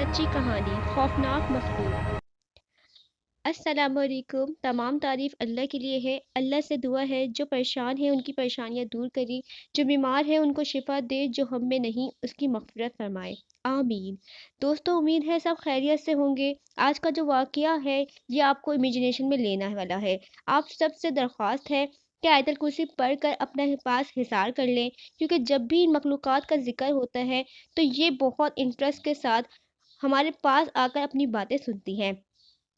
सच्ची कहानी खौफनाक मखलूक। अस्सलाम वालेकुम। तमाम तारीफ़ अल्लाह के लिए है। अल्लाह से दुआ है जो परेशान है उनकी परेशानियां दूर करे, जो बीमार है उनको शिफा दे, जो हम में नहीं उसकी मग़फ़िरत फरमाए, आमीन। दोस्तों, उम्मीद है सब खैरियत से होंगे। आज का जो वाक़या है ये आपको इमेजिनेशन में लेना वाला है। आप सबसे दरख्वास्त है कि आयतल कुर्सी पढ़ कर अपने पास हिसार कर लें, क्योंकि जब भी इन मखलूक़ात का ज़िक्र होता है तो ये बहुत इंटरेस्ट के साथ हमारे पास आकर अपनी बातें सुनती हैं।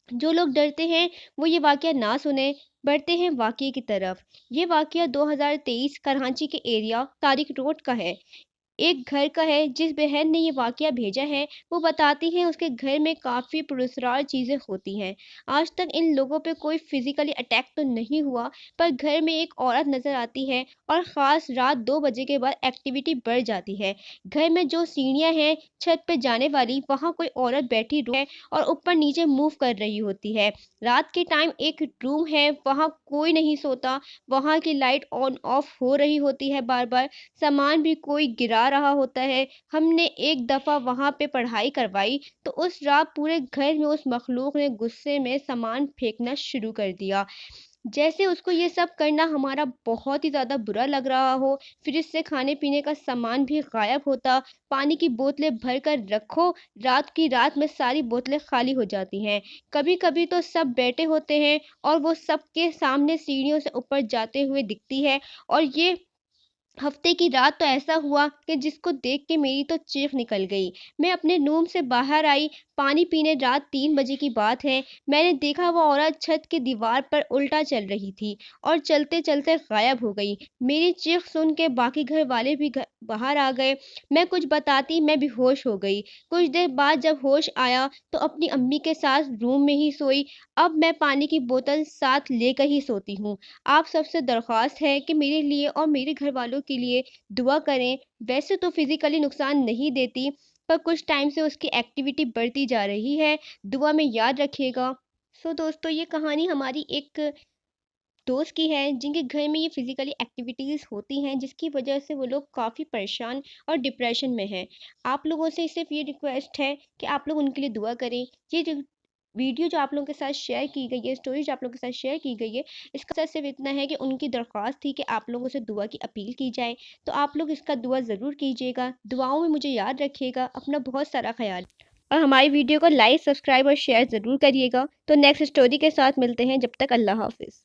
जो लोग डरते हैं वो ये वाक़या ना सुने, बढ़ते हैं वाक़ये की तरफ। ये वाक़या 2023 कराची के एरिया तारिक रोड का है। एक घर का है। जिस बहन ने ये वाक़या भेजा है वो बताती हैं उसके घर में काफ़ी पुरस्कार चीज़ें होती हैं। आज तक इन लोगों पे कोई फिज़िकली अटैक तो नहीं हुआ, पर घर में एक औरत नज़र आती है और ख़ास रात 2 बजे के बाद एक्टिविटी बढ़ जाती है। घर में जो सीढ़ियाँ हैं छत पे जाने वाली, वहाँ कोई औरत बैठी है और ऊपर नीचे मूव कर रही होती है। रात के टाइम एक रूम है, वहाँ कोई नहीं सोता, वहाँ की लाइट ऑन ऑफ हो रही होती है बार-बार, सामान भी कोई गिरा रहा होता है। हमने एक दफ़ा वहाँ पे पढ़ाई करवाई तो उस रात पूरे घर में उस मखलूक ने गुस्से में सामान फेंकना शुरू कर दिया। जैसे उसको ये सब करना हमारा बहुत ही ज़्यादा बुरा लग रहा हो। फ्रिज से खाने-पीने का सामान भी गायब होता, पानी की बोतलें भर कर रखो, रात की रात में सारी बोतलें खाली हो जाती हैं। कभी-कभी तो सब बैठे होते हैं और वो सबके सामने सीढ़ियों से ऊपर जाते हुए दिखती है। और ये हफ्ते की रात तो ऐसा हुआ कि जिसको देख के मेरी तो चीख निकल गई। मैं अपने रूम से बाहर आई, पानी पीने। रात 3 बजे की बात है। मैंने देखा वो औरत छत की दीवार पर उल्टा चल रही थी और चलते-चलते गायब हो गई। मेरी चीख सुन के बाकी घर वाले भी बाहर आ गए। मैं कुछ बताती मैं बेहोश हो गई। कुछ देर बाद जब होश आया तो अपनी अम्मी के साथ रूम में ही सोई। अब मैं पानी की बोतल साथ लेकर ही सोती हूँ। आप सबसे दरख्वास्त है कि मेरे लिए और मेरे घर वालों के लिए दुआ करें। वैसे तो फिज़िकली नुकसान नहीं देती, पर कुछ टाइम से उसकी एक्टिविटी बढ़ती जा रही है। दुआ में याद रखिएगा। सो दोस्तों, ये कहानी हमारी एक दोस्त की है जिनके घर में ये फिज़िकली एक्टिविटीज़ होती हैं, जिसकी वजह से वो लोग काफ़ी परेशान और डिप्रेशन में हैं। आप लोगों से सिर्फ़ ये रिक्वेस्ट है कि आप लोग उनके लिए दुआ करें। ये जो वीडियो जो आप लोगों के साथ शेयर की गई है, स्टोरी जो आप लोगों के साथ शेयर की गई है, इसका मकसद सिर्फ़ इतना है कि उनकी दरख्वास्त थी कि आप लोगों से दुआ की अपील की जाए। तो आप लोग इसका दुआ ज़रूर कीजिएगा। दुआओं में मुझे याद रखिएगा। अपना बहुत सारा ख़याल और हमारी वीडियो को लाइक, सब्सक्राइब और शेयर ज़रूर करिएगा। तो नेक्स्ट स्टोरी के साथ मिलते हैं। जब तक अल्लाह हाफ़िज़।